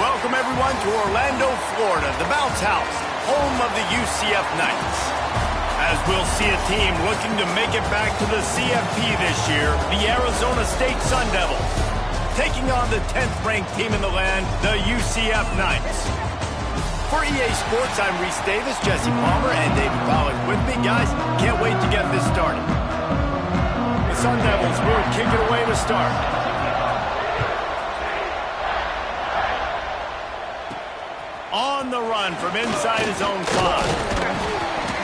Welcome, everyone, to Orlando, Florida, the bounce house, home of the UCF Knights. As we'll see a team looking to make it back to the CFP this year, the Arizona State Sun Devils, taking on the 10th-ranked team in the land, the UCF Knights. For EA Sports, I'm Reese Davis, Jesse Palmer, and David Pollack with me. Guys, can't wait to get this started. The Sun Devils will kick it away to start. On the run from inside his own 5.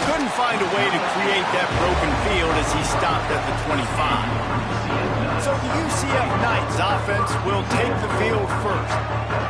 Couldn't find a way to create that broken field as he stopped at the 25. So the UCF Knights offense will take the field first.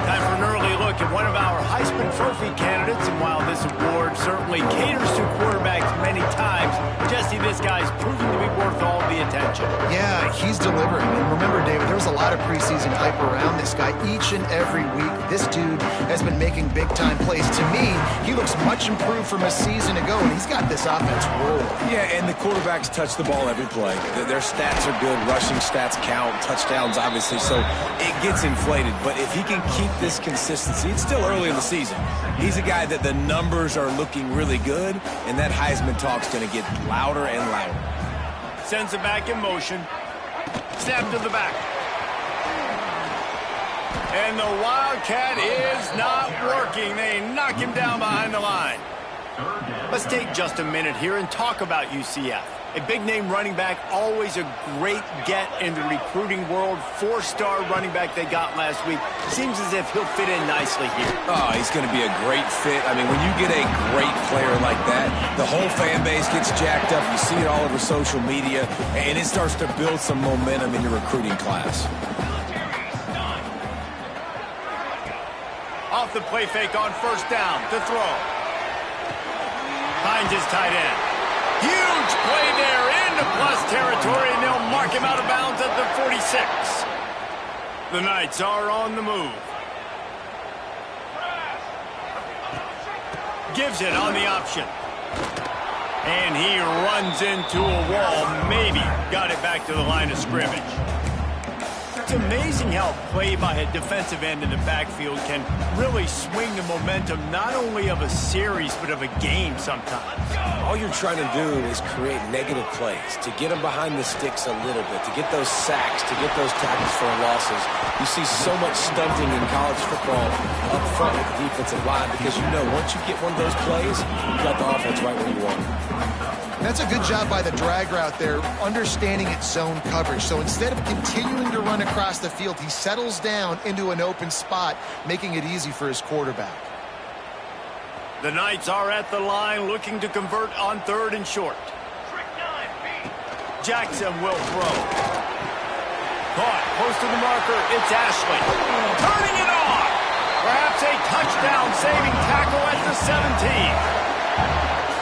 Time for an early look at one of our Heisman Trophy candidates, and while this award certainly caters to quarterbacks many times, Jesse, this guy's proving to be worth all the attention. Yeah, he's delivering. And remember, David, there was a lot of preseason hype around this guy each and every week. This dude has been making big-time plays. To me, he looks much improved from a season ago, and he's got this offense rolling. Yeah, and the quarterbacks touch the ball every play. Their stats are good. Rushing stats count. Touchdowns, obviously, so it gets inflated. But if he can keep this consistency, it's still early in the season. He's a guy that the numbers are looking really good, and that Heisman talk's going to get louder and louder. Sends it back in motion. Snap to the back. And the Wildcat is not working. They knock him down behind the line. Let's take just a minute here and talk about UCF. A big-name running back, always a great get in the recruiting world. 4-star running back they got last week. Seems as if he'll fit in nicely here. Oh, he's going to be a great fit. I mean, when you get a great player like that, the whole fan base gets jacked up. You see it all over social media, and it starts to build some momentum in your recruiting class. Off the play fake on first down to throw. Finds his tight end. Huge play there into plus territory, and they'll mark him out of bounds at the 46. The Knights are on the move. Gives it on the option. And he runs into a wall. Maybe got it back to the line of scrimmage. It's amazing how play by a defensive end in the backfield can really swing the momentum not only of a series but of a game sometimes. All you're trying to do is create negative plays, to get them behind the sticks a little bit, to get those sacks, to get those tackles for losses. You see so much stunting in college football up front with the defensive line because you know once you get one of those plays, you got the offense right where you want it. That's a good job by the drag route there, understanding its zone coverage. So instead of continuing to run across the field, he settles down into an open spot, making it easy for his quarterback. The Knights are at the line looking to convert on 3rd and short. Jackson will throw. Caught close to the marker. It's Ashley. Turning it on. Perhaps a touchdown-saving tackle at the 17.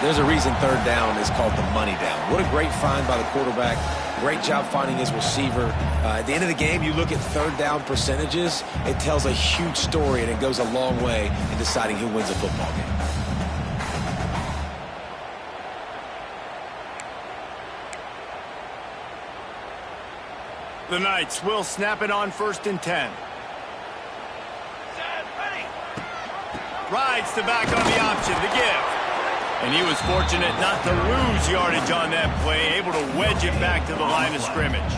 There's a reason 3rd down is called the money down. What a great find by the quarterback. Great job finding his receiver. At the end of the game, you look at 3rd down percentages. It tells a huge story, and it goes a long way in deciding who wins a football game. The Knights will snap it on 1st and 10. Rides the back on the option, the give. And he was fortunate not to lose yardage on that play, able to wedge it back to the line of scrimmage.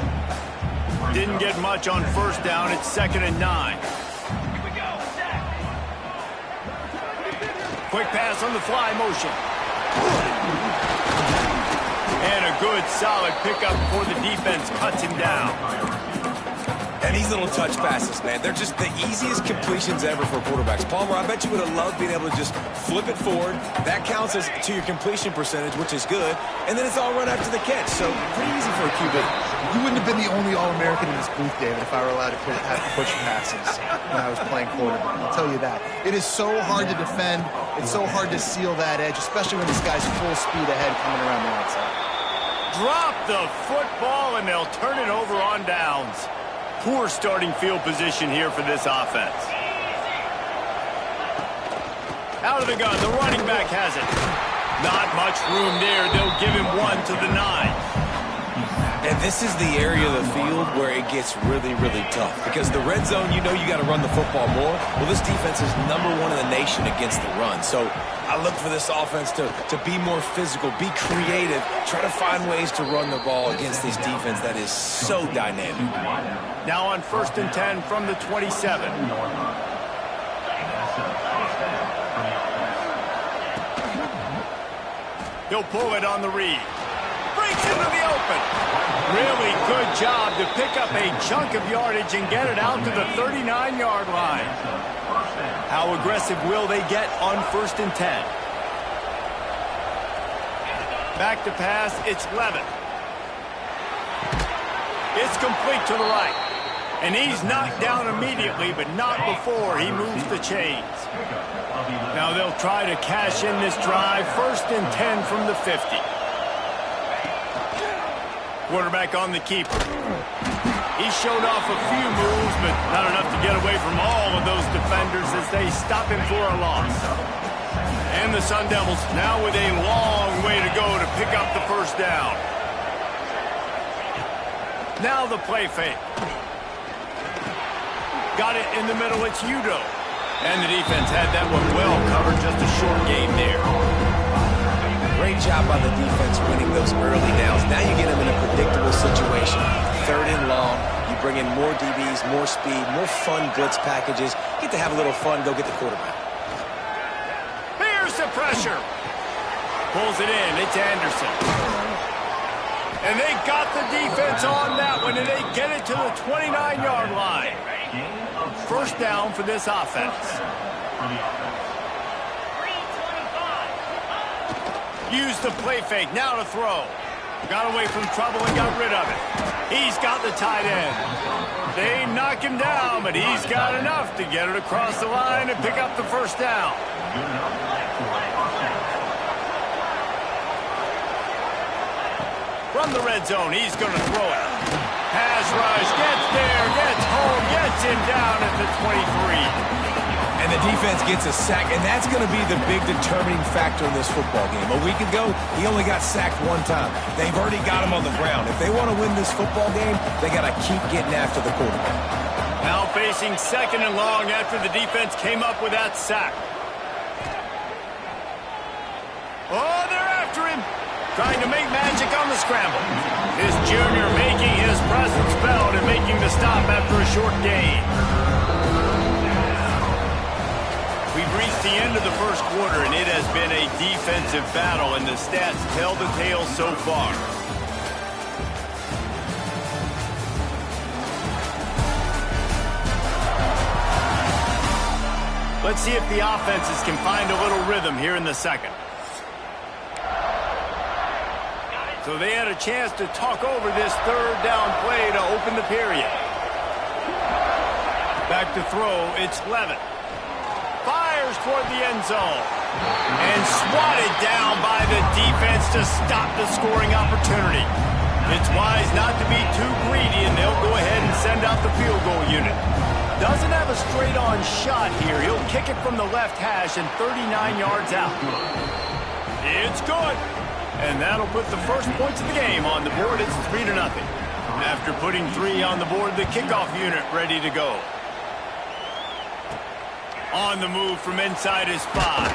Didn't get much on 1st down. It's 2nd and 9. Quick pass on the fly motion. And a good, solid pickup before the defense cuts him down. And these little touch passes, man, they're just the easiest completions ever for quarterbacks. Palmer, I bet you would have loved being able to just flip it forward. That counts as to your completion percentage, which is good. And then it's all run after the catch, so pretty easy for a QB. You wouldn't have been the only All-American in this booth, David, if I were allowed to have to push passes when I was playing quarterback. I'll tell you that. It is so hard to defend. It's so hard to seal that edge, especially when this guy's full speed ahead coming around the outside. Drop the football, and they'll turn it over on downs. Poor starting field position here for this offense. Out of the gun, the running back has it. Not much room there. They'll give him 1 to the 9. And This is the area of the field where it gets really, really tough. Because the red zone, you know you got to run the football more. Well, this defense is #1 in the nation against the run. So I look for this offense to be more physical, be creative, try to find ways to run the ball against this defense that is so dynamic. Now on 1st and 10 from the 27. He'll pull it on the read. Breaks into the open. Really good job to pick up a chunk of yardage and get it out to the 39-yard line. How aggressive will they get on 1st and 10? Back to pass, it's Levin. It's complete to the right. And he's knocked down immediately, but not before he moves the chains. Now they'll try to cash in this drive. 1st and 10 from the 50. Quarterback on the keeper. He showed off a few moves, but not enough to get away from all of those defenders as they stop him for a loss. And the Sun Devils now with a long way to go to pick up the 1st down. Now the play fake. Got it in the middle, it's Udo. And the defense had that one well covered, just a short game there. Great job by the defense winning those early downs. Now you get them in a predictable situation. 3rd and long, you bring in more DBs, more speed, more fun blitz packages. Get to have a little fun, go get the quarterback. Here's the pressure. Pulls it in, it's Anderson. And they got the defense on that one, and they get it to the 29-yard line. 1st down for this offense. Use the play fake, now to throw. Got away from trouble and got rid of it. He's got the tight end. They knock him down, but he's got enough to get it across the line and pick up the 1st down. From the red zone, he's going to throw it. Pass rush, gets there, gets home, gets him down at the 23. And the defense gets a sack, and that's going to be the big determining factor in this football game. A week ago, he only got sacked 1 time. They've already got him on the ground. If they want to win this football game, they got to keep getting after the quarterback. Now facing 2nd and long after the defense came up with that sack. Oh, they're after him. Trying to make magic on the scramble. This junior making his presence felt and making the stop after a short gain. We've reached the end of the 1st quarter, and it has been a defensive battle, and the stats tell the tale so far. Let's see if the offenses can find a little rhythm here in the 2nd. So they had a chance to talk over this 3rd down play to open the period. Back to throw, it's Levin. Fires toward the end zone. And swatted down by the defense to stop the scoring opportunity. It's wise not to be too greedy, and they'll go ahead and send out the field goal unit. Doesn't have a straight-on shot here. He'll kick it from the left hash and 39 yards out. It's good. And that'll put the 1st points of the game on the board. It's 3-0. After putting 3 on the board, the kickoff unit ready to go. On the move from inside his 5.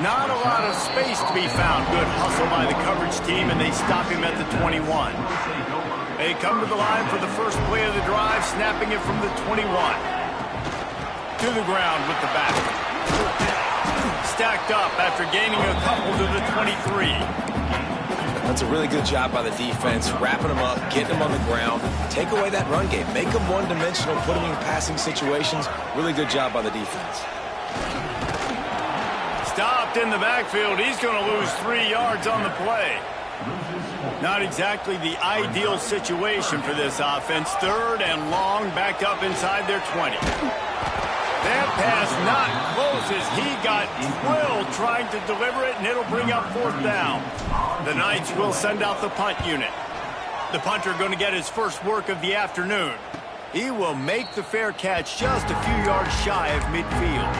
Not a lot of space to be found. Good hustle by the coverage team, and they stop him at the 21. They come to the line for the 1st play of the drive, snapping it from the 21. To the ground with the back. Stacked up after gaining a couple to the 23. That's a really good job by the defense, wrapping them up, getting them on the ground, take away that run game, make them one-dimensional, put them in passing situations. Really good job by the defense. Stopped in the backfield. He's going to lose 3 yards on the play. Not exactly the ideal situation for this offense. 3rd and long, backed up inside their 20. That pass not close as he got drilled trying to deliver it, and it'll bring up 4th down. The Knights will send out the punt unit. The punter going to get his first work of the afternoon. He will make the fair catch just a few yards shy of midfield.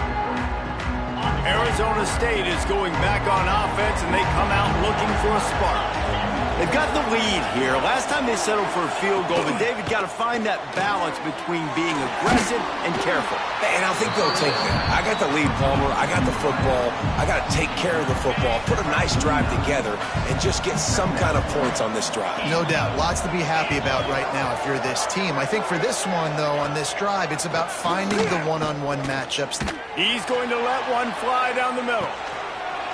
Arizona State is going back on offense, and they come out looking for a spark. They've got the lead here. Last time they settled for a field goal, but David got to find that balance between being aggressive and careful. And I think they'll take that. I got the lead, Palmer. I got the football. I got to take care of the football, put a nice drive together, and just get some kind of points on this drive. No doubt. Lots to be happy about right now if you're this team. I think for this one, though, on this drive, it's about finding the one-on-one matchups. He's going to let one fly down the middle.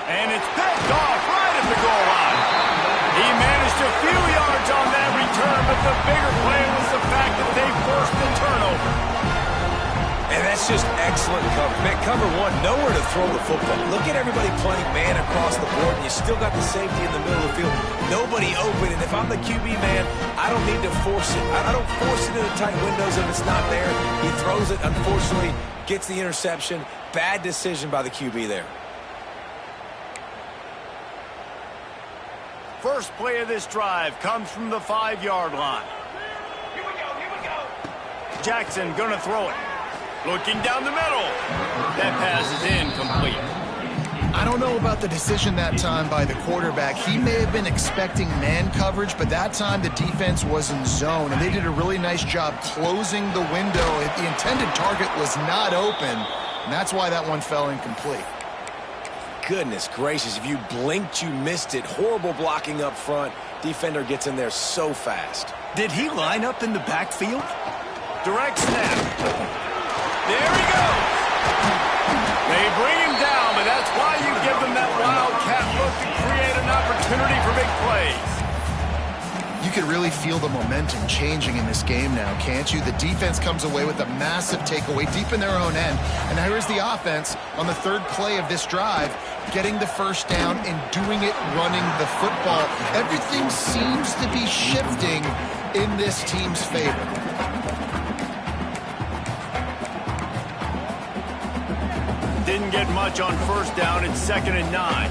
And it's picked off right at the goal line. He managed a few yards on that return, but the bigger play was the fact that they forced the turnover. And that's just excellent cover. Man, cover one, nowhere to throw the football. Look at everybody playing man across the board, and you still got the safety in the middle of the field. Nobody open, and if I'm the QB man, I don't need to force it. I don't force it into tight windows if it's not there. He throws it, unfortunately, gets the interception. Bad decision by the QB there. First play of this drive comes from the 5-yard line. Here we go. Jackson gonna throw it. Looking down the middle. That pass is incomplete. I don't know about the decision that time by the quarterback. He may have been expecting man coverage, but that time the defense was in zone, and they did a really nice job closing the window. The intended target was not open, and that's why that one fell incomplete. Goodness gracious, if you blinked, you missed it. Horrible blocking up front. Defender gets in there so fast. Did he line up in the backfield? Direct snap. There he goes. They bring him down, but that's why you give them that wildcat look to create an opportunity for big plays. You could really feel the momentum changing in this game now, can't you? The defense comes away with a massive takeaway deep in their own end. And now here's the offense on the third play of this drive, getting the first down and doing it running the football. Everything seems to be shifting in this team's favor. Didn't get much on first down. It's 2nd and 9.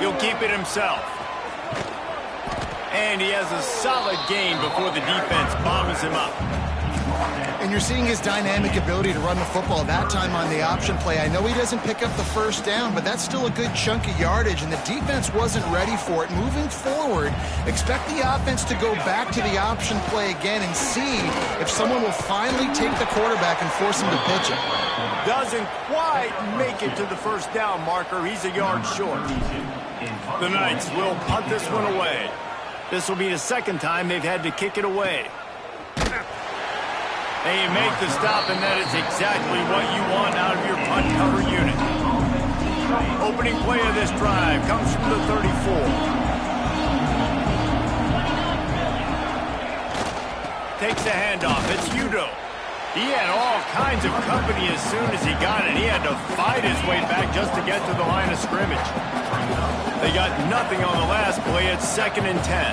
He'll keep it himself. And he has a solid gain before the defense bobbles him up. And you're seeing his dynamic ability to run the football, that time on the option play. I know he doesn't pick up the first down, but that's still a good chunk of yardage, and the defense wasn't ready for it. Moving forward, expect the offense to go back to the option play again and see if someone will finally take the quarterback and force him to pitch it. Doesn't quite make it to the first down marker. He's a yard short. The Knights will punt this one away. This will be the second time they've had to kick it away. They make the stop, and that is exactly what you want out of your punt cover unit. Opening play of this drive comes from the 34. Takes the handoff. It's Udo. He had all kinds of company as soon as he got it. He had to fight his way back just to get to the line of scrimmage. They got nothing on the last play. It's 2nd and 10.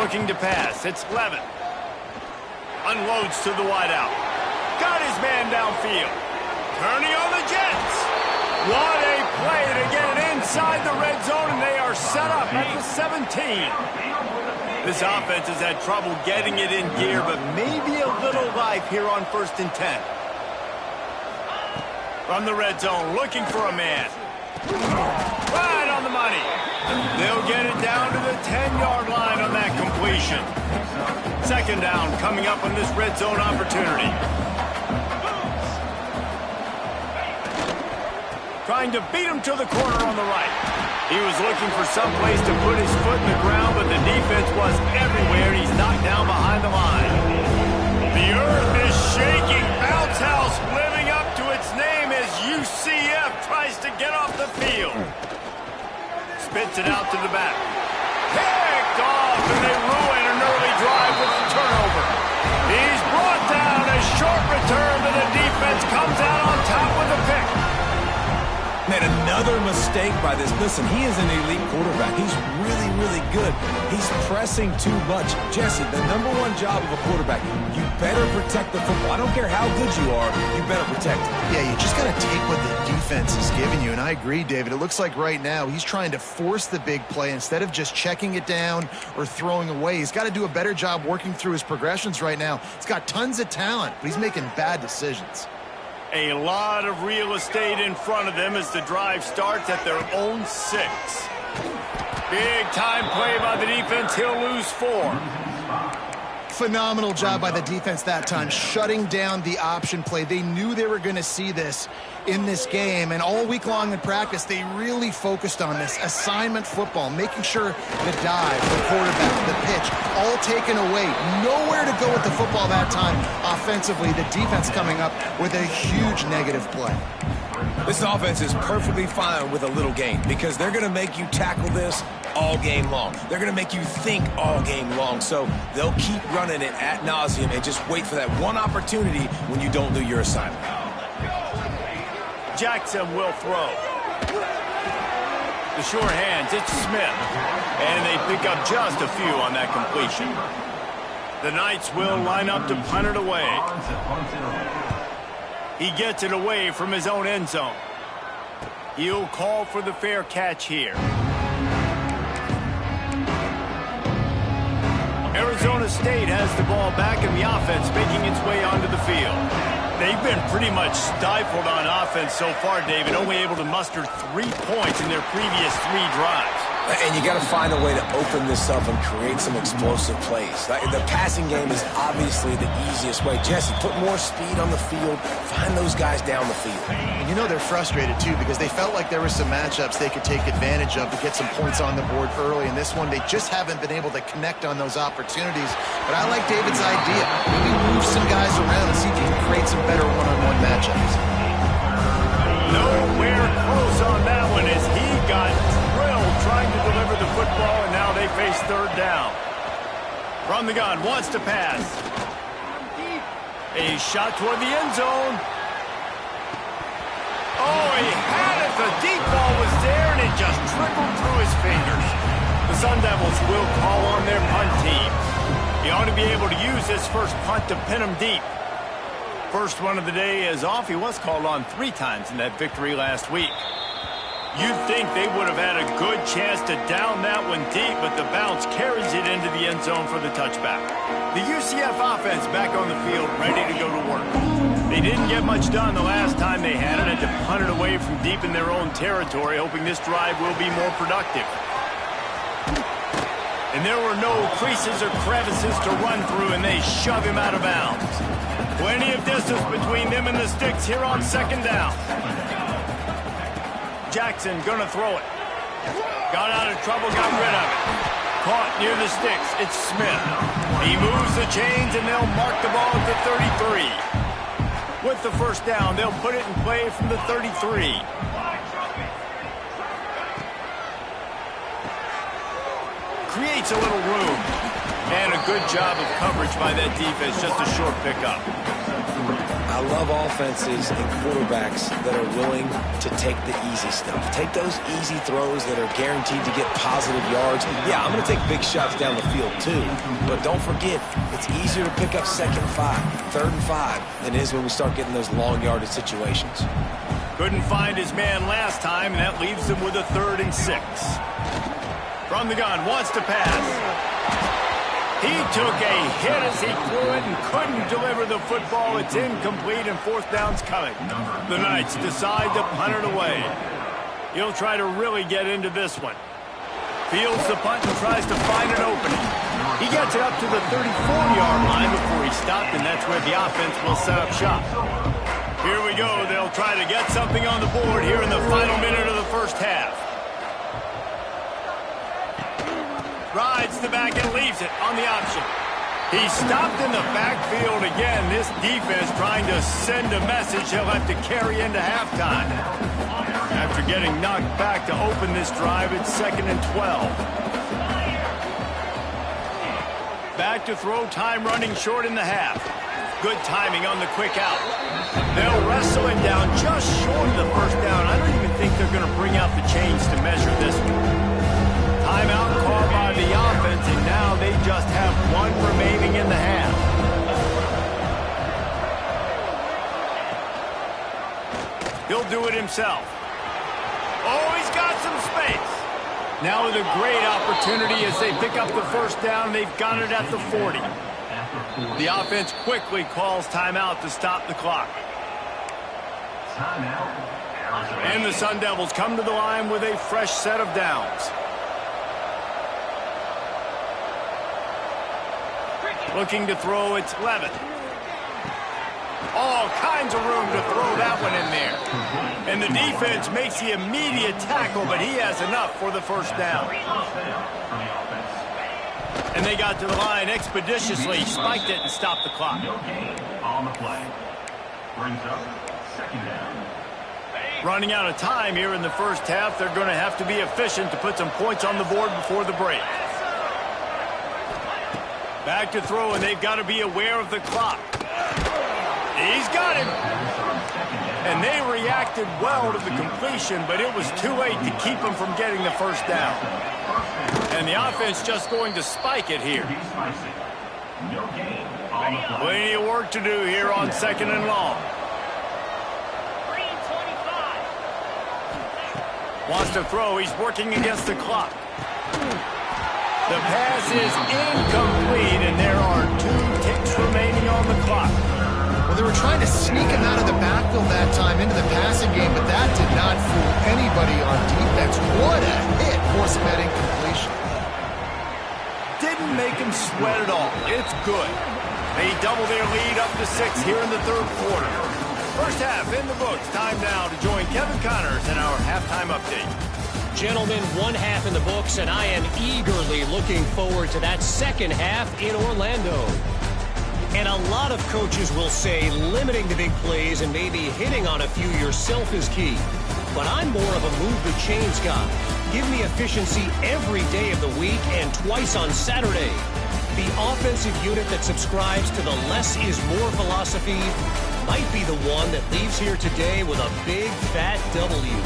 Looking to pass. It's Levin. Unloads to the wideout. Got his man downfield. Turning on the Jets. What a play to get it inside the red zone, and they are set up at the 17. This offense has had trouble getting it in gear, but maybe a little life here on 1st and 10. From the red zone, looking for a man. Right on the money. They'll get it down to the 10-yard line on that completion. 2nd down coming up on this red zone opportunity. Trying to beat him to the corner on the right. He was looking for some place to put his foot in the ground, but the defense was everywhere, and he's knocked down behind the line. The earth is shaking. Bounce House living up to its name as UCF tries to get off the field. Spits it out to the back. Picked off, and they ruin an early drive with a turnover. He's brought down. A short return, but the defense comes out on top with a pick. Man, another mistake by this. Listen, he is an elite quarterback. He's really, really good. He's pressing too much. Jesse, the #1 job of a quarterback, you better protect the football. I don't care how good you are, you better protect it. Yeah, you just got to take what the defense is giving you, and I agree, David. It looks like right now he's trying to force the big play instead of just checking it down or throwing away. He's got to do a better job working through his progressions right now. He's got tons of talent, but he's making bad decisions. A lot of real estate in front of them as the drive starts at their own 6. Big time play by the defense. He'll lose 4. Phenomenal job by the defense that time, shutting down the option play. They knew they were going to see this in this game, and all week long in practice, they really focused on this assignment football, making sure the dive, the quarterback, the pitch, all taken away. Nowhere to go with the football that time offensively. The defense coming up with a huge negative play. This offense is perfectly fine with a little game because they're going to make you tackle this all game long. They're going to make you think all game long. So they'll keep running it ad nauseum and just wait for that one opportunity when you don't do your assignment. Jackson will throw. The short hands, it's Smith. And they pick up just a few on that completion. The Knights will line up to punt it away. He gets it away from his own end zone. He'll call for the fair catch here. Arizona State has the ball back in the offense, making its way onto the field. They've been pretty much stifled on offense so far, David, only able to muster 3 points in their previous 3 drives. And you got to find a way to open this up and create some explosive plays. The passing game is obviously the easiest way. Jesse, put more speed on the field. Find those guys down the field. And you know they're frustrated, too, because they felt like there were some matchups they could take advantage of to get some points on the board early. In this one, they just haven't been able to connect on those opportunities. But I like David's idea. Maybe move some guys around and see if you can create some better one-on-one matchups. Nowhere close on that one as he got drilled trying to deliver the football, and now they face 3rd down. From the gun, wants to pass. A shot toward the end zone. Oh, he had it. The deep ball was there, and it just trickled through his fingers. The Sun Devils will call on their punt team. He ought to be able to use this first punt to pin him deep. First one of the day is off. He was called on 3 times in that victory last week. You'd think they would have had a good chance to down that one deep, but the bounce carries it into the end zone for the touchback. The UCF offense back on the field, ready to go to work. They didn't get much done the last time they had it, had to punt it away from deep in their own territory, hoping this drive will be more productive. And there were no creases or crevices to run through, and they shove him out of bounds. Plenty of distance between them and the sticks here on 2nd down. Jackson gonna throw it. Got out of trouble, got rid of it. Caught near the sticks. It's Smith. He moves the chains, and they'll mark the ball at the 33. With the first down, they'll put it in play from the 33. Creates a little room. And a good job of coverage by that defense. Just a short pickup. I love offenses and quarterbacks that are willing to take the easy stuff. Take those easy throws that are guaranteed to get positive yards. Yeah, I'm going to take big shots down the field too. But don't forget, it's easier to pick up 2nd and 5, 3rd and 5 than it is when we start getting those long yardage situations. Couldn't find his man last time, and that leaves him with a 3rd and 6. From the gun, wants to pass. He took a hit as he threw it and couldn't deliver the football. It's incomplete, and 4th down's coming. The Knights decide to punt it away. He'll try to really get into this one. Fields the punt and tries to find an opening. He gets it up to the 34-yard line before he stopped, and that's where the offense will set up shop. Here we go. They'll try to get something on the board here in the final minute of the first half. Rides the back and leaves it on the option. He stopped in the backfield again. This defense trying to send a message he'll have to carry into halftime. After getting knocked back to open this drive, it's 2nd and 12. Back to throw, time running short in the half. Good timing on the quick out. They'll wrestle him down just short of the first down. I don't even think they're going to bring out the chains to measure this one. Timeout called by the offense, and now they just have 1 remaining in the half. He'll do it himself. Oh, he's got some space. Now with a great opportunity as they pick up the first down. They've got it at the 40. The offense quickly calls timeout to stop the clock. And the Sun Devils come to the line with a fresh set of downs. Looking to throw, it's Levitt. All kinds of room to throw that one in there. And the defense makes the immediate tackle, but he has enough for the first down. And they got to the line expeditiously, spiked it, and stopped the clock. On the play. Brings up second down. Running out of time here in the first half, they're going to have to be efficient to put some points on the board before the break. Back to throw, and they've got to be aware of the clock. He's got him. And they reacted well to the completion, but it was too late to keep him from getting the first down. And the offense just going to spike it here. Plenty of work to do here on second and long. Wants to throw. He's working against the clock. The pass is incomplete, and there are 2 ticks remaining on the clock. Well, they were trying to sneak him out of the backfield that time into the passing game, but that did not fool anybody on defense. What a hit. Force him at incompletion. Didn't make him sweat at all. It's good. They double their lead up to 6 here in the third quarter. First half in the books. Time now to join Kevin Connors in our halftime update. Gentlemen, one half in the books, and I am eagerly looking forward to that second half in Orlando. And a lot of coaches will say limiting the big plays and maybe hitting on a few yourself is key. But I'm more of a move the chains guy. Give me efficiency every day of the week and twice on Saturday. The offensive unit that subscribes to the less is more philosophy might be the one that leaves here today with a big fat W.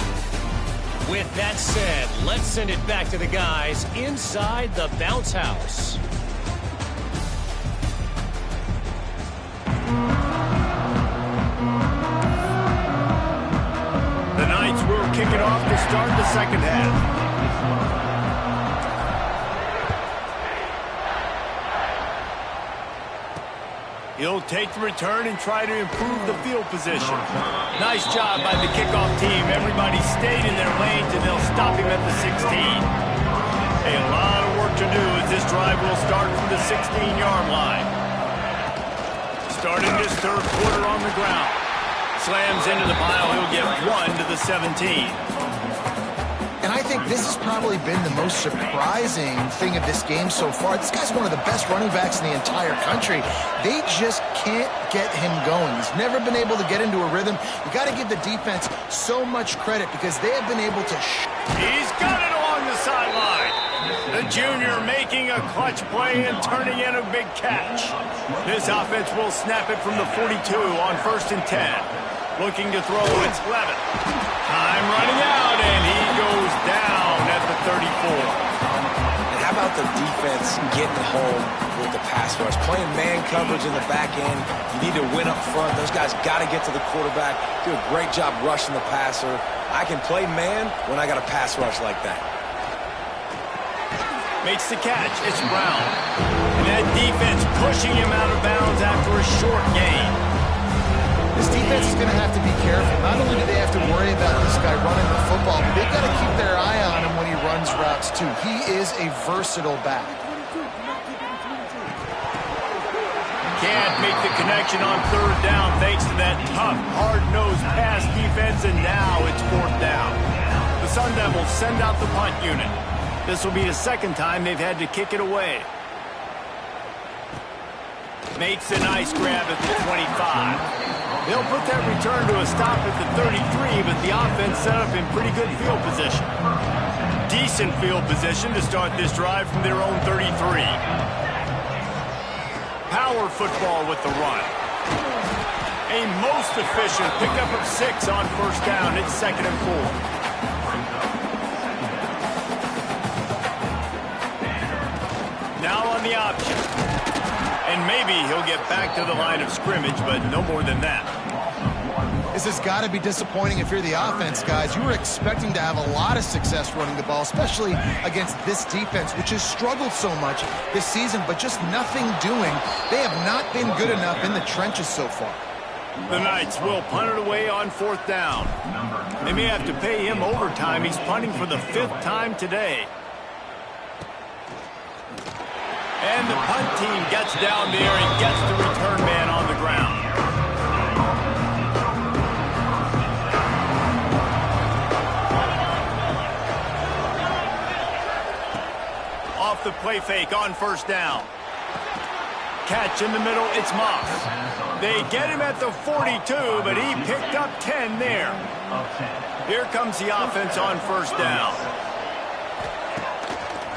With that said, let's send it back to the guys inside the bounce house. The Knights will kick it off to start the second half. He'll take the return and try to improve the field position. Nice job by the kickoff team. Everybody stayed in their lanes, and they'll stop him at the 16. A lot of work to do as this drive will start from the 16-yard line. Starting this third quarter on the ground. Slams into the pile. He'll get 1 to the 17. And I think this has probably been the most surprising thing of this game so far. This guy's one of the best running backs in the entire country. They just can't get him going. He's never been able to get into a rhythm. You got to give the defense so much credit because they have been able to... He's got it along the sideline. The junior making a clutch play and turning in a big catch. This offense will snap it from the 42 on 1st and 10. Looking to throw, it's Levitt. Time running out, and he goes down at the 34. And how about the defense getting home with the pass rush? Playing man coverage in the back end. You need to win up front. Those guys got to get to the quarterback. Do a great job rushing the passer. I can play man when I got a pass rush like that. Makes the catch. It's Brown. And that defense pushing him out of bounds after a short gain. This defense is going to have to be careful. Not only do they have to worry about this guy running the football, but they've got to keep their eye on him when he runs routes, too. He is a versatile back. Can't make the connection on 3rd down thanks to that tough, hard-nosed pass defense, and now it's 4th down. The Sun Devils send out the punt unit. This will be the second time they've had to kick it away. Makes a nice grab at the 25. They'll put that return to a stop at the 33, but the offense set up in pretty good field position. Decent field position to start this drive from their own 33. Power football with the run. A most efficient pickup of 6 on 1st down. It's 2nd and 4. Now on the option. And maybe he'll get back to the line of scrimmage, but no more than that. This has got to be disappointing if you're the offense, guys. You were expecting to have a lot of success running the ball, especially against this defense, which has struggled so much this season, but just nothing doing. They have not been good enough in the trenches so far. The Knights will punt it away on 4th down. They may have to pay him overtime. He's punting for the 5th time today. And the punt team gets down there and gets the return man on the ground. Off the play fake on 1st down. Catch in the middle, it's Moss. They get him at the 42, but he picked up 10 there. Here comes the offense on 1st down.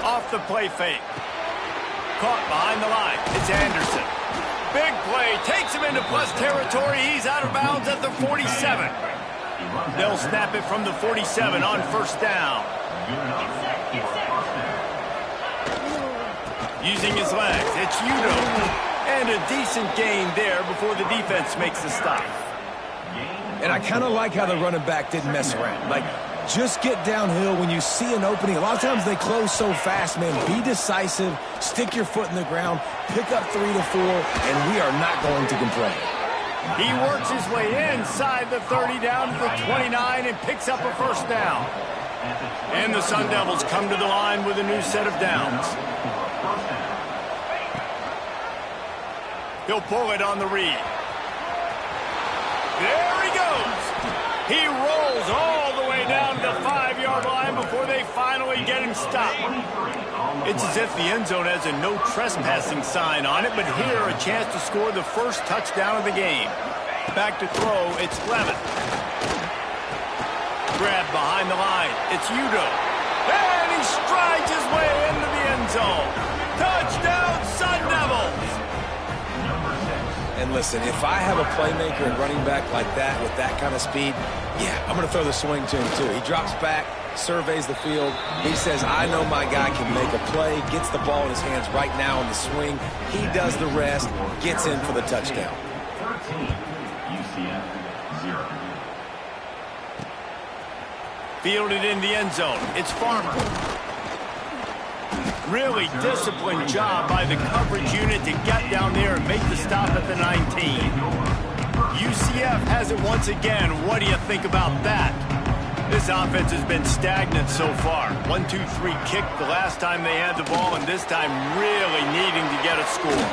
Off the play fake. Caught behind the line. It's Anderson. Big play. Takes him into plus territory. He's out of bounds at the 47. They'll snap it from the 47 on 1st down. Using his legs, it's Udo. And a decent gain there before the defense makes the stop. And I kind of like how the running back didn't mess around. Like, just get downhill when you see an opening. A lot of times they close so fast, man. Be decisive, stick your foot in the ground, pick up 3 to 4, and we are not going to complain. He works his way inside the 30 down to the 29 and picks up a 1st down. And the Sun Devils come to the line with a new set of downs. He'll pull it on the read. There he goes. He rolls all the way down to the 5-yard line before they finally get him stopped. It's as if the end zone has a no trespassing sign on it, but here a chance to score the 1st touchdown of the game. Back to throw, it's Levitt. Grab behind the line, it's Udo. And he strides his way into the end zone. Touchdown, Sun Devils! And listen, if I have a playmaker and running back like that with that kind of speed, yeah, I'm going to throw the swing to him too. He drops back, surveys the field. He says, I know my guy can make a play, gets the ball in his hands right now on the swing. He does the rest, gets in for the touchdown. 13, UCF 0. Fielded in the end zone. It's Farmer. Really disciplined job by the coverage unit to get down there and make the stop at the 19. UCF has it once again. What do you think about that? This offense has been stagnant so far. 1-2-3 kick the last time they had the ball, and this time really needing to get a score.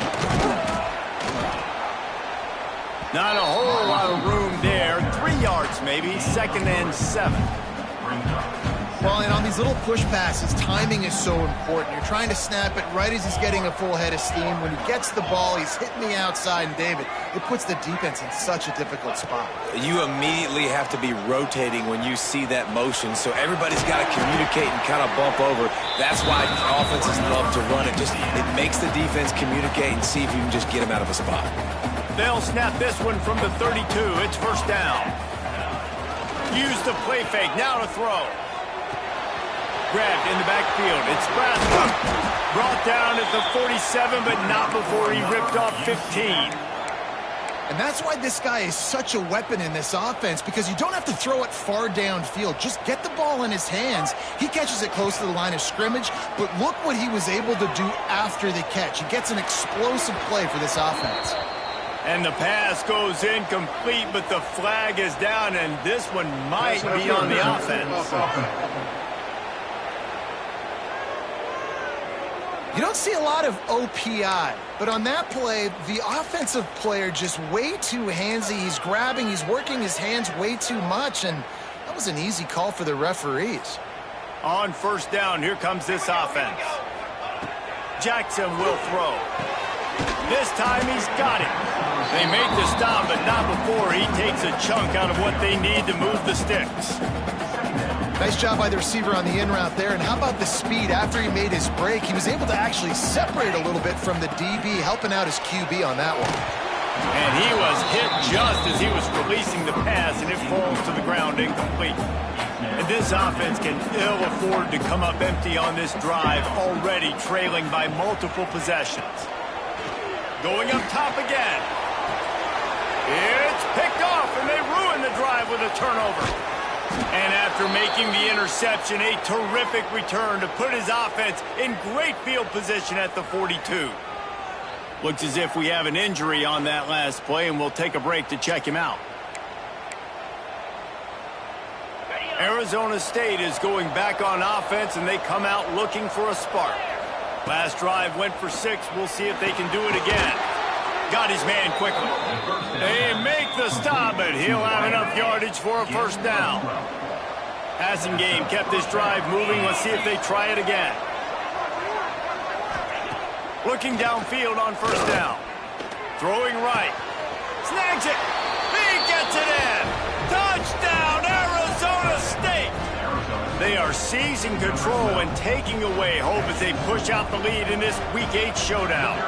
Not a whole lot of room there. 3 yards maybe. 2nd and 7. Well, and on these little push passes, timing is so important. You're trying to snap it right as he's getting a full head of steam. When he gets the ball, he's hitting the outside, and David, it puts the defense in such a difficult spot. You immediately have to be rotating when you see that motion, so everybody's got to communicate and kind of bump over. That's why offenses love to run it. It makes the defense communicate and see if you can just get him out of a spot. They'll snap this one from the 32. It's 1st down. Use the play fake. Now to throw. Grabbed in the backfield. It's Bradford. Brought down at the 47, but not before he ripped off 15. And that's why this guy is such a weapon in this offense, because you don't have to throw it far downfield. Just get the ball in his hands. He catches it close to the line of scrimmage, but look what he was able to do after the catch. He gets an explosive play for this offense. And the pass goes incomplete, but the flag is down, and this one might be on the offense. You don't see a lot of OPI, but on that play, the offensive player just way too handsy. He's grabbing, he's working his hands way too much, and that was an easy call for the referees. On 1st down, here comes this offense. Jackson will throw. This time he's got it. They make the stop, but not before he takes a chunk out of what they need to move the sticks. Nice job by the receiver on the in route there. And how about the speed after he made his break? He was able to actually separate a little bit from the DB, helping out his QB on that one. And he was hit just as he was releasing the pass, and it falls to the ground incomplete. And this offense can ill afford to come up empty on this drive, already trailing by multiple possessions. Going up top again. It's picked off, and they ruin the drive with a turnover. And after making the interception, a terrific return to put his offense in great field position at the 42. Looks as if we have an injury on that last play, and we'll take a break to check him out. Arizona State is going back on offense, and they come out looking for a spark. Last drive went for 6. We'll see if they can do it again. Got his man quickly. They make the stop, but he'll have enough yardage for a first down. Passing game kept this drive moving. Let's see if they try it again. Looking downfield on first down. Throwing right. Snags it. He gets it in. Touchdown, Arizona State. They are seizing control and taking away hope as they push out the lead in this Week 8 showdown.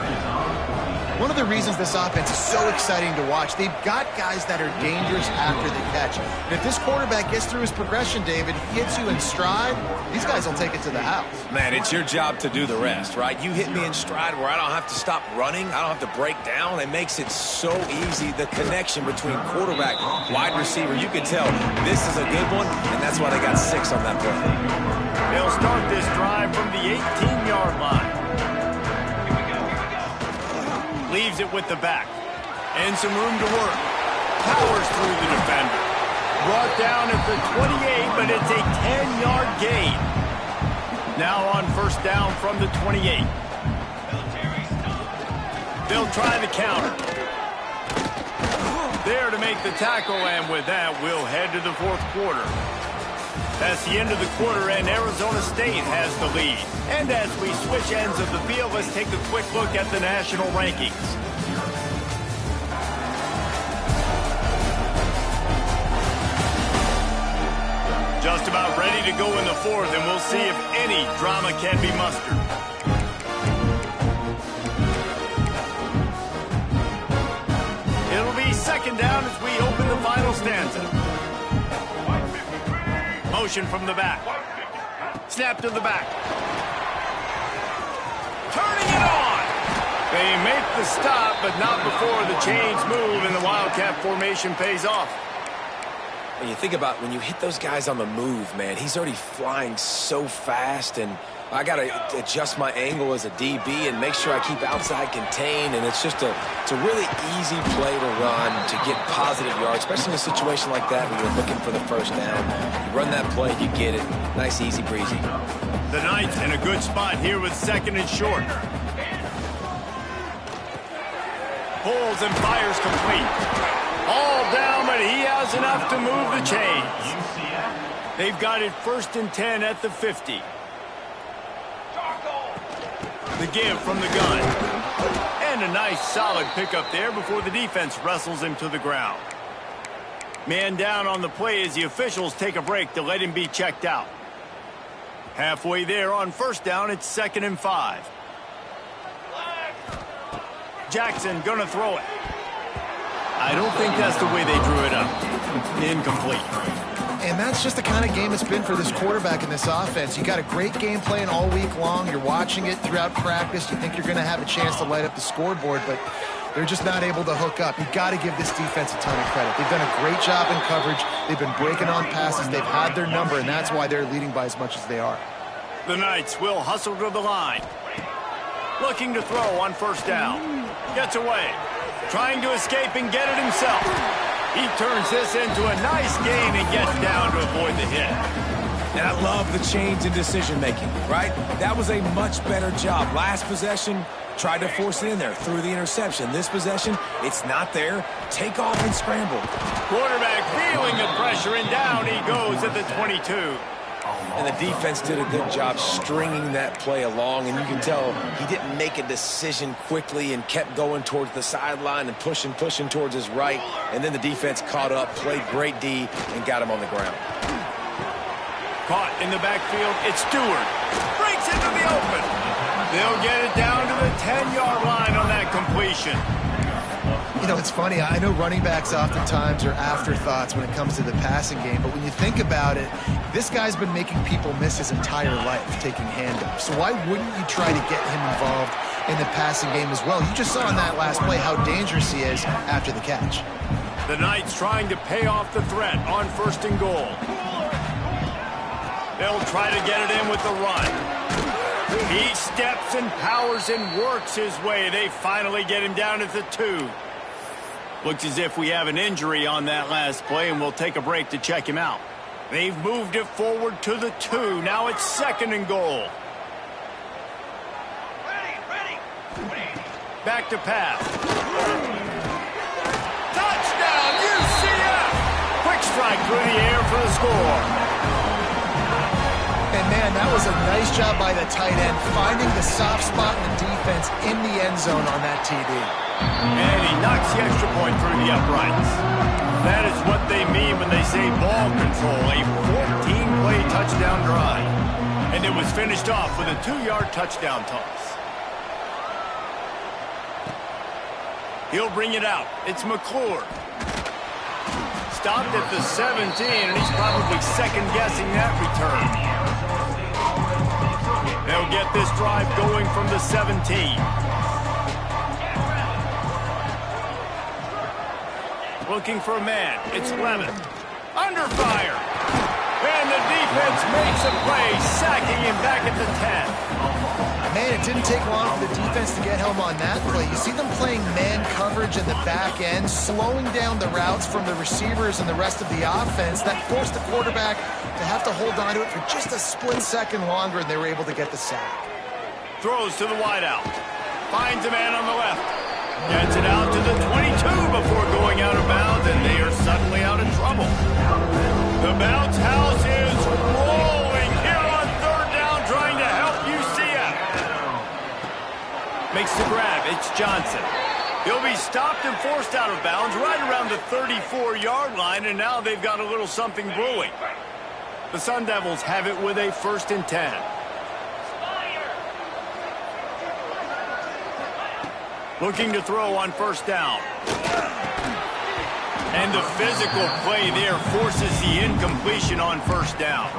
One of the reasons this offense is so exciting to watch, they've got guys that are dangerous after the catch. And if this quarterback gets through his progression, David, hits you in stride, these guys will take it to the house. Man, it's your job to do the rest, right? You hit me in stride where I don't have to stop running. I don't have to break down. It makes it so easy, the connection between quarterback, wide receiver. You can tell this is a good one, and that's why they got 6 on that play. They'll start this drive from the 18-yard line. Leaves it with the back. And some room to work. Powers through the defender. Brought down at the 28, but it's a 10-yard gain. Now on first down from the 28. They'll try the counter. There to make the tackle, and with that, we'll head to the fourth quarter. That's the end of the quarter, and Arizona State has the lead. And as we switch ends of the field, let's take a quick look at the national rankings. Just about ready to go in the fourth, and we'll see if any drama can be mustered. It'll be second down as we open the final stanza. Motion from the back. Snap to the back. Turning it on. They make the stop, but not before the chains move and the Wildcat formation pays off. When you think about when you hit those guys on the move, man, he's already flying so fast, and I got to adjust my angle as a DB and make sure I keep outside contained, and it's a really easy play to run to get positive yards, especially in a situation like that when you're looking for the first down. You run that play, you get it. Nice, easy breezy. The Knights in a good spot here with second and short. Pulls and fires complete. All down, but he has enough to move the chains. They've got it first and 10 at the 50. The give from the gun. And a nice solid pickup there before the defense wrestles him to the ground. Man down on the play as the officials take a break to let him be checked out. Halfway there on first down, it's 2nd and 5. Jackson gonna throw it. I don't think that's the way they drew it up. Incomplete. And that's just the kind of game it's been for this quarterback in this offense. You got a great game plan all week long. You're watching it throughout practice. You think you're going to have a chance to light up the scoreboard, but they're just not able to hook up. You've got to give this defense a ton of credit. They've done a great job in coverage. They've been breaking on passes. They've had their number, and that's why they're leading by as much as they are. The Knights will hustle to the line. Looking to throw on first down. Gets away. Trying to escape and get it himself. He turns this into a nice gain and gets down to avoid the hit. And I love the change in decision-making, right? That was a much better job. Last possession, tried to force it in there, threw the interception. This possession, it's not there. Take off and scramble. Quarterback feeling the pressure, and down he goes at the 22. And the defense did a good job stringing that play along, and you can tell he didn't make a decision quickly and kept going towards the sideline and pushing towards his right, and then the defense caught up, played great D, and got him on the ground. Caught in the backfield, it's Stewart. Breaks into the open. They'll get it down to the 10-yard line on that completion. You know, it's funny. I know running backs oftentimes are afterthoughts when it comes to the passing game, but when you think about it, this guy's been making people miss his entire life taking handoffs. So why wouldn't you try to get him involved in the passing game as well? You just saw in that last play how dangerous he is after the catch. The Knights trying to pay off the threat on first and goal. They'll try to get it in with the run. He steps and powers and works his way. They finally get him down at the 2. Looks as if we have an injury on that last play, and we'll take a break to check him out. They've moved it forward to the 2. Now it's 2nd and goal. Back to pass. Touchdown, UCF! Quick strike through the air for the score. And, man, that was a nice job by the tight end, finding the soft spot in the defense in the end zone on that TD. And he knocks the extra point through the uprights. That is what they mean when they say ball control, a 14-play touchdown drive. And it was finished off with a 2-yard touchdown toss. He'll bring it out. It's McClure. Stopped at the 17, and he's probably second-guessing that return. They'll get this drive going from the 17. Looking for a man. It's Lemon. Under fire. And the defense makes a play, sacking him back at the 10. Man, it didn't take long for the defense to get home on that play. You see them playing man coverage in the back end, slowing down the routes from the receivers and the rest of the offense. That forced the quarterback to have to hold on to it for just a split second longer, and they were able to get the sack. Throws to the wideout. Finds a man on the left. Gets it out to the 22 before going out of bounds, and they are suddenly out of trouble. The bounce house is rolling here on 3rd down, trying to help UCF. Makes the grab. It's Johnson. He'll be stopped and forced out of bounds right around the 34-yard line, and now they've got a little something brewing. The Sun Devils have it with a 1st and 10. Looking to throw on 1st down. And the physical play there forces the incompletion on 1st down.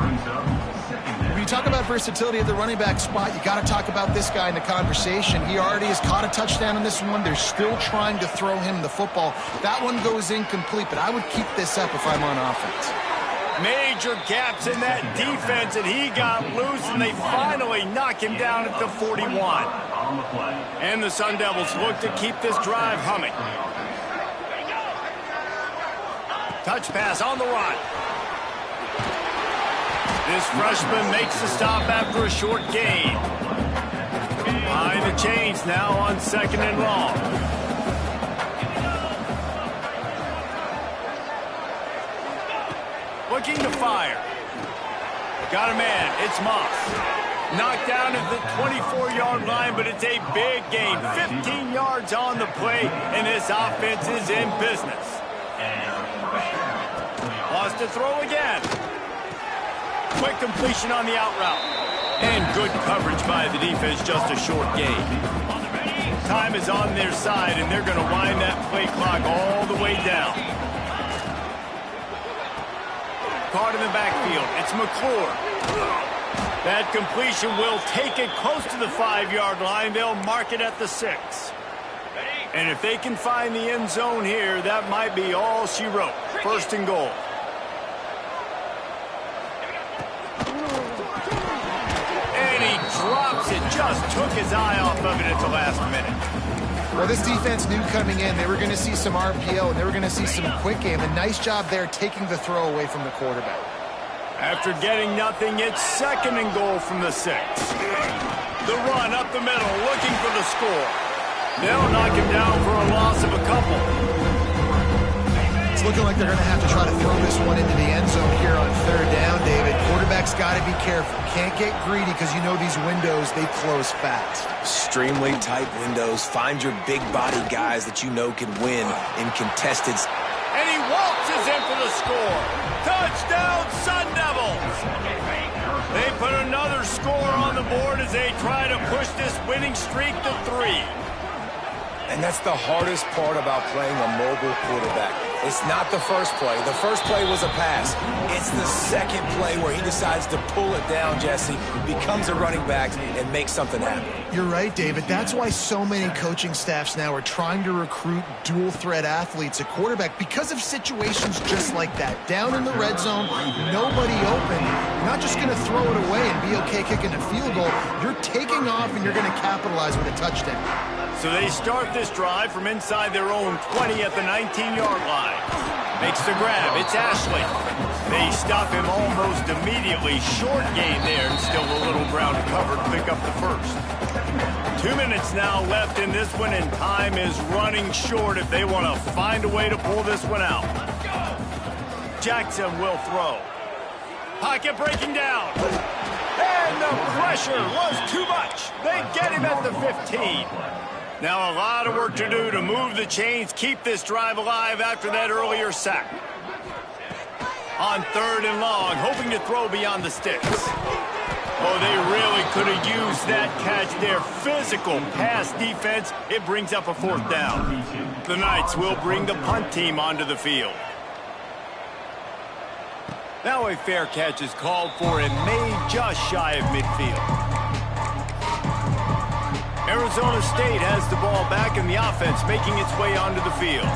When you talk about versatility at the running back spot, you got to talk about this guy in the conversation. He already has caught a touchdown in this one. They're still trying to throw him the football. That one goes incomplete, but I would keep this up if I'm on offense. Major gaps in that defense, and he got loose, and they finally knock him down at the 41. And the Sun Devils look to keep this drive humming. Touch pass on the run. This freshman makes the stop after a short gain. Behind the chains now on 2nd and long. Looking to fire. Got a man. It's Moss. Knocked down at the 24-yard line, but it's a big gain. 15 yards on the play, and this offense is in business. Lost to throw again. Quick completion on the out route. And good coverage by the defense, just a short gain. Time is on their side, and they're going to wind that play clock all the way down. Caught in the backfield. It's McClure. That completion will take it close to the 5-yard line. They'll mark it at the 6. And if they can find the end zone here, that might be all she wrote. 1st and goal. And he drops it. Just took his eye off of it at the last minute. Well, this defense knew coming in they were going to see some RPO, and they were going to see some quick game. A nice job there taking the throw away from the quarterback. After getting nothing, it's 2nd and goal from the 6. The run up the middle, looking for the score. They'll knock him down for a loss of a couple. It's looking like they're going to have to try to throw this one into the end zone here on 3rd down, David. Quarterback's got to be careful. Can't get greedy because you know these windows, they close fast. Extremely tight windows. Find your big body guys that you know can win in contested. And he waltzes in for the score. Touchdown, Sun Devils! They put another score on the board as they try to push this winning streak to 3. And that's the hardest part about playing a mobile quarterback. It's not the first play. The first play was a pass. It's the second play where he decides to pull it down, Jesse, becomes a running back, and makes something happen. You're right, David. That's why so many coaching staffs now are trying to recruit dual-threat athletes at quarterback because of situations just like that. Down in the red zone, nobody open. You're not just going to throw it away and be okay kicking a field goal. You're taking off, and you're going to capitalize with a touchdown. So they start this drive from inside their own 20 at the 19-yard line. Makes the grab. It's Ashley. They stop him almost immediately. Short gain there, and still a little ground to cover to pick up the first. 2 minutes now left in this one, and time is running short if they want to find a way to pull this one out. Jackson will throw. Pocket breaking down. And the pressure was too much. They get him at the 15. Now a lot of work to do to move the chains, keep this drive alive after that earlier sack. On 3rd and long, hoping to throw beyond the sticks. Oh, they really could have used that catch there. Physical pass defense. It brings up a 4th down. The Knights will bring the punt team onto the field. Now a fair catch is called for and made just shy of midfield. Arizona State has the ball back in the offense, making its way onto the field.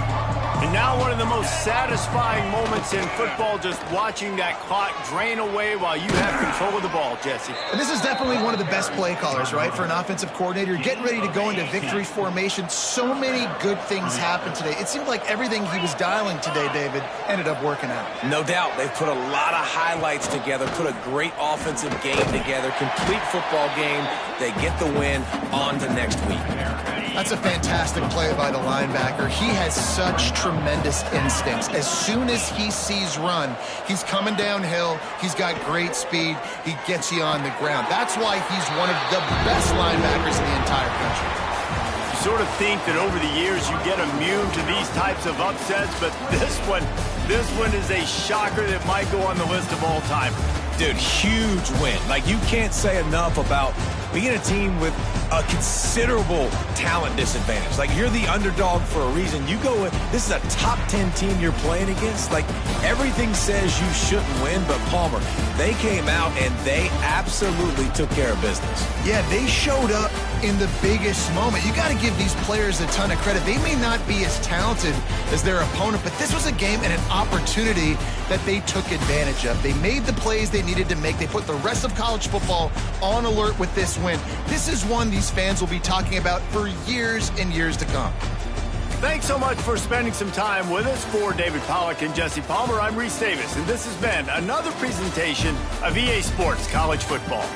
And now one of the most satisfying moments in football, just watching that clock drain away while you have control of the ball, Jesse. And this is definitely one of the best play callers, right, for an offensive coordinator. Getting ready to go into victory formation. So many good things happened today. It seemed like everything he was dialing today, David, ended up working out. No doubt. They've put a lot of highlights together, put a great offensive game together, complete football game. They get the win on to next week. That's a fantastic play by the linebacker. He has such tremendous instincts. As soon as he sees run, he's coming downhill. He's got great speed. He gets you on the ground. That's why he's one of the best linebackers in the entire country. You sort of think that over the years you get immune to these types of upsets, but this one is a shocker that might go on the list of all time. Dude, huge win. Like, you can't say enough about being a team with a considerable talent disadvantage. Like, you're the underdog for a reason. You go with, this is a top 10 team you're playing against. Like, everything says you shouldn't win, but Palmer, they came out and they absolutely took care of business. Yeah, they showed up in the biggest moment. You got to give these players a ton of credit. They may not be as talented as their opponent, but this was a game and an opportunity that they took advantage of. They made the plays they needed to make. They put the rest of college football on alert with this win. This is one these fans will be talking about for years and years to come. Thanks so much for spending some time with us. For David Pollack and Jesse Palmer, I'm Reese Davis, and this has been another presentation of EA Sports College Football.